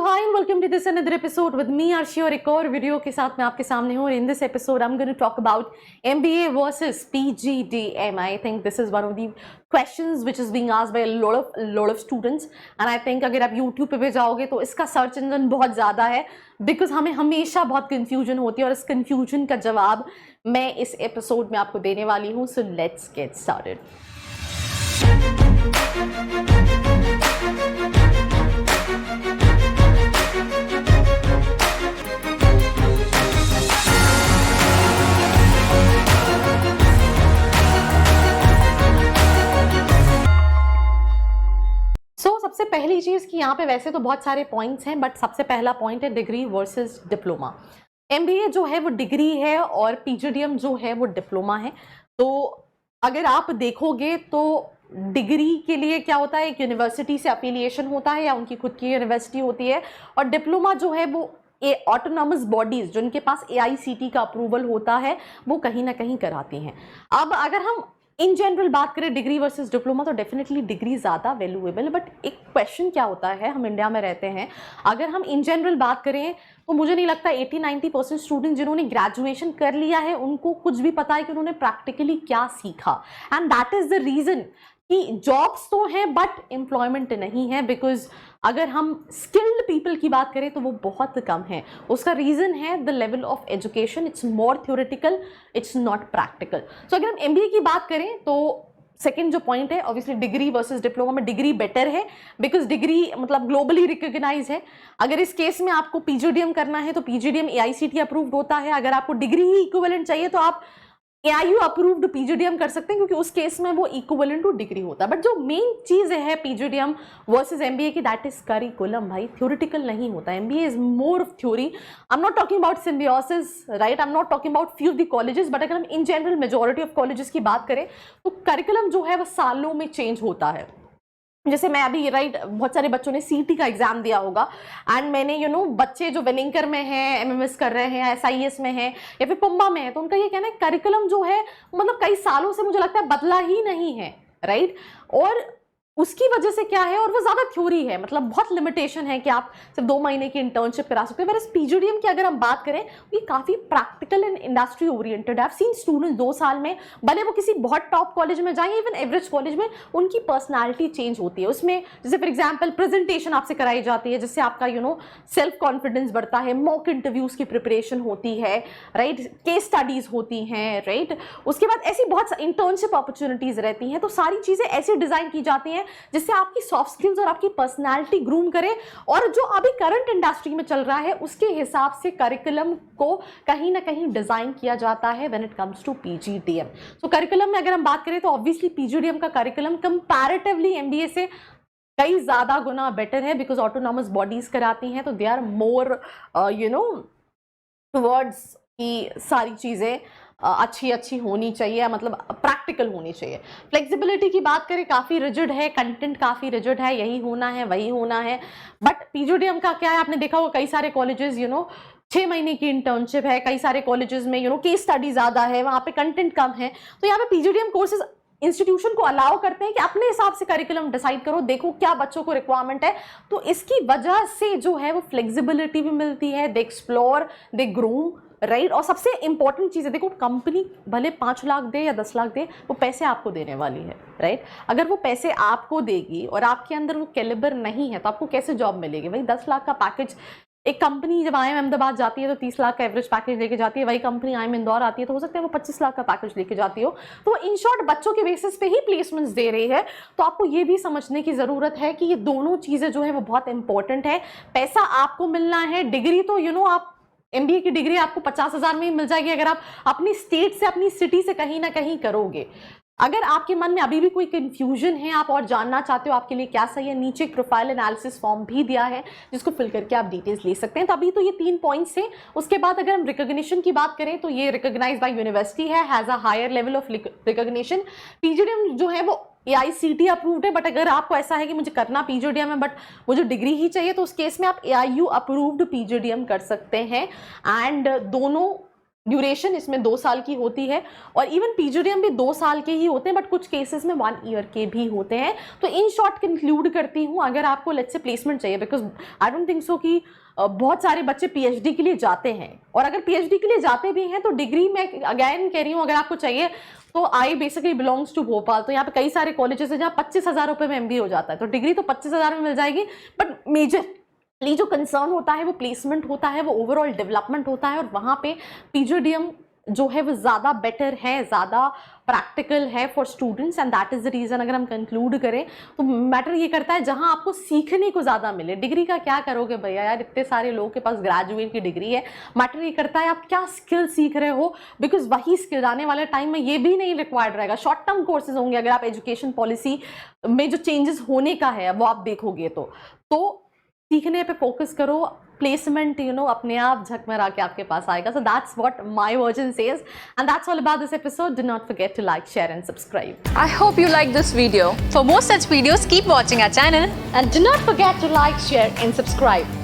So hi and welcome to this another episode with me Arshi और एक और video के साथ मैं आपके सामने हूँ. In this episode I'm going to talk about MBA versus PGDM. I think this is one of the questions which is being asked by a lot of students and I think अगर आप YouTube पे भी जाओगे तो इसका search engine बहुत ज़्यादा है because हमें हमेशा बहुत confusion होती है और इस confusion का जवाब मैं इस episode में आपको देने वाली हूँ. So let's get started. सबसे पहली चीज़ कि यहाँ पे वैसे तो बहुत सारे पॉइंट्स हैं बट सबसे पहला पॉइंट है डिग्री वर्सेस डिप्लोमा. एमबीए जो है वो डिग्री है और पीजीडीएम जो है वो डिप्लोमा है. तो अगर आप देखोगे तो डिग्री के लिए क्या होता है, एक यूनिवर्सिटी से अफिलिएशन होता है या उनकी खुद की यूनिवर्सिटी होती है और डिप्लोमा जो है वो ऑटोनॉमस बॉडीज जिनके पास एआईसीटी का अप्रूवल होता है वो कहीं ना कहीं कराती हैं. अब अगर हम इन जनरल बात करें डिग्री वर्सेस डिप्लोमा तो डेफिनेटली डिग्री ज़्यादा वैल्यूएबल है. बट एक क्वेश्चन क्या होता है, हम इंडिया में रहते हैं, अगर हम इन जनरल बात करें तो मुझे नहीं लगता 80-90% स्टूडेंट जिन्होंने ग्रेजुएशन कर लिया है उनको कुछ भी पता है कि उन्होंने प्रैक्टिकली क्या सीखा. And that is the reason कि जॉब्स तो हैं बट एम्प्लॉयमेंट नहीं है. बिकॉज अगर हम स्किल्ड पीपल की बात करें तो वो बहुत कम है. उसका रीज़न है the level of education. It's more theoretical, it's not practical. So अगर हम एमबीए की बात करें तो सेकेंड जो पॉइंट है ऑब्वियसली डिग्री वर्सेस डिप्लोमा में डिग्री बेटर है बिकॉज डिग्री मतलब ग्लोबली रिकॉग्नाइज है. अगर इस केस में आपको पीजीडीएम करना है तो पीजीडीएम एआईसीटी अप्रूव्ड होता है. अगर आपको डिग्री ही इक्विवेलेंट चाहिए तो आप एआईयू अप्रूव्ड पीजीडीएम कर सकते हैं क्योंकि उस केस में वो इक्विवेलेंट टू डिग्री होता है. बट जो मेन चीज़ है पीजीडीएम वर्सेस एमबीए की दैट इज करिकुलम. भाई थ्योरेटिकल नहीं होता. MBA is more of theory. I am not talking about symbiosis, right, I am not talking about few of the colleges but अगर हम in general majority of colleges की बात करें तो curriculum जो है वो सालों में चेंज होता है. जैसे मैं अभी राइट बहुत सारे बच्चों ने सीटी का एग्जाम दिया होगा एंड मैंने बच्चे जो वेलिंकर में हैं, एमएमएस कर रहे हैं, एसआईएस में हैं या फिर पुम्बा में है तो उनका ये कहना है करिकुलम जो है मतलब कई सालों से मुझे लगता है बदला ही नहीं है, राइट. और उसकी वजह से क्या है, और वो ज़्यादा थ्योरी है, मतलब बहुत लिमिटेशन है कि आप सिर्फ 2 महीने की इंटर्नशिप करा सकते हो. वैसे पीजीडीएम की अगर हम बात करें ये काफ़ी प्रैक्टिकल एंड इंडस्ट्री ओरिएंटेड है. आई हैव सीन स्टूडेंट्स 2 साल में भले वो किसी बहुत टॉप कॉलेज में जाएं, इवन एवरेज कॉलेज में, उनकी पर्सनैलिटी चेंज होती है. उसमें जैसे फॉर एग्जाम्पल प्रेजेंटेशन आपसे कराई जाती है जिससे आपका सेल्फ कॉन्फिडेंस बढ़ता है. मॉक इंटरव्यूज़ की प्रिपरेशन होती है, राइट, केस स्टडीज़ होती हैं, राइट. उसके बाद ऐसी बहुत इंटर्नशिप अपॉर्चुनिटीज़ रहती हैं. तो सारी चीज़ें ऐसी डिज़ाइन की जाती हैं जिससे आपकी सॉफ्ट स्किल्स और आपकी पर्सनालिटी ग्रूम करे और जो अभी करंट इंडस्ट्री में चल रहा है उसके हिसाब से करिकुलम को कहीं ना कहीं डिजाइन किया जाता है when it comes to PGDM. So curriculum में अगर हम बात करें तो ऑब्वियसली पीजीडीएम का करिकुलम कंपैरेटिवली एमबीए से कई ज्यादा गुना बेटर है बिकॉज ऑटोनॉमस बॉडीज कराती हैं तो दे आर मोर टुवर्ड्स की सारी चीजें अच्छी होनी चाहिए, मतलब प्रैक्टिकल होनी चाहिए. फ्लेक्सिबिलिटी की बात करें काफ़ी रिजिड है, कंटेंट काफ़ी रिजिड है, यही होना है वही होना है. बट पीजीडीएम का क्या है, आपने देखा होगा कई सारे कॉलेजेस 6 महीने की इंटर्नशिप है, कई सारे कॉलेजेस में केस स्टडी ज़्यादा है, वहाँ पे कंटेंट कम है. तो यहाँ पे पीजीडीएम कोर्सेज इंस्टीट्यूशन को अलाउ करते हैं कि अपने हिसाब से करिकुलम डिसाइड करो, देखो क्या बच्चों को रिक्वायरमेंट है. तो इसकी वजह से जो है वो फ्लेक्सिबिलिटी भी मिलती है, दे एक्सप्लोर, दे ग्रूम, राइट. और सबसे इंपॉर्टेंट चीज़ है, देखो कंपनी भले 5 लाख दे या 10 लाख दे, वो पैसे आपको देने वाली है, राइट. अगर वो पैसे आपको देगी और आपके अंदर वो कैलिबर नहीं है तो आपको कैसे जॉब मिलेगी. वही 10 लाख का पैकेज एक कंपनी जब IIM अहमदाबाद जाती है तो 30 लाख का एवरेज पैकेज लेके जाती है. वही कंपनी IIM इंदौर आती है तो हो सकता है वो 25 लाख का पैकेज लेके जाती हो. तो इन शॉर्ट बच्चों के बेसिस पे ही प्लेसमेंट्स दे रही है. तो आपको ये भी समझने की ज़रूरत है कि ये दोनों चीज़ें जो है वो बहुत इंपॉर्टेंट है. पैसा आपको मिलना है, डिग्री तो आप एमबीए की डिग्री आपको 50,000 में ही मिल जाएगी अगर आप अपनी स्टेट से, अपनी सिटी से कहीं ना कहीं करोगे. अगर आपके मन में अभी भी कोई कंफ्यूजन है, आप और जानना चाहते हो आपके लिए क्या सही है, नीचे एक प्रोफाइल एनालिसिस फॉर्म भी दिया है जिसको फिल करके आप डिटेल्स ले सकते हैं. तो अभी तो ये 3 पॉइंट्स हैं. उसके बाद अगर हम रिकॉग्निशन की बात करें तो ये रिकॉग्नाइज बाय यूनिवर्सिटी है, has a higher level of recognition. PGDM जो है वो एआईसीटी अप्रूव्ड है. बट अगर आपको ऐसा है कि मुझे करना पीजीडीएम है बट मुझे डिग्री ही चाहिए तो उस केस में आप एआईयू अप्रूव्ड पीजीडीएम कर सकते हैं. एंड दोनों ड्यूरेशन इसमें 2 साल की होती है और इवन पीजीडीएम भी 2 साल के ही होते हैं, बट कुछ केसेस में 1 ईयर के भी होते हैं। तो इन शॉर्ट कंक्लूड करती हूँ, अगर आपको लेट्स से प्लेसमेंट चाहिए, because I don't think so कि बहुत सारे बच्चे पीएचडी के लिए जाते हैं, और अगर पीएचडी के लिए जाते भी हैं तो डिग्री में अगेन कह रही हूँ अगर आपको चाहिए तो I basically belongs to Bhopal, तो यहाँ पे कई सारे कॉलेजेस हैं जहाँ 25,000 रुपये में एमबीए हो जाता है, तो डिग्री तो 25,000 में मिल जाएगी, बट मेजरली जो कंसर्न होता है वो प्लेसमेंट होता है, वो ओवरऑल डेवलपमेंट होता है, और वहाँ पे पीजीडीएम जो है वो ज़्यादा बेटर है, ज़्यादा प्रैक्टिकल है for students, and that is the reason. अगर हम कंक्लूड करें तो मैटर ये करता है जहां आपको सीखने को ज़्यादा मिले। डिग्री का क्या करोगे भैया यार, इतने सारे लोगों के पास ग्रेजुएट की डिग्री है। मैटर ये करता है आप क्या स्किल सीख रहे हो, बिकॉज वही स्किल आने वाले टाइम में ये भी नहीं रिक्वायर्ड रहेगा। शॉर्ट टर्म कोर्सेज होंगे, अगर आप एजुकेशन पॉलिसी में जो चेंजेस होने का है वो आप देखोगे तो सीखने पे फोकस करो, प्लेसमेंट अपने आप झकमरा के आपके पास आएगा। So that's what my version says, and that's all about this episode. Do not forget to like, share and subscribe. I hope you like this video. For more such videos, keep watching our channel. And do not forget to like, share and subscribe.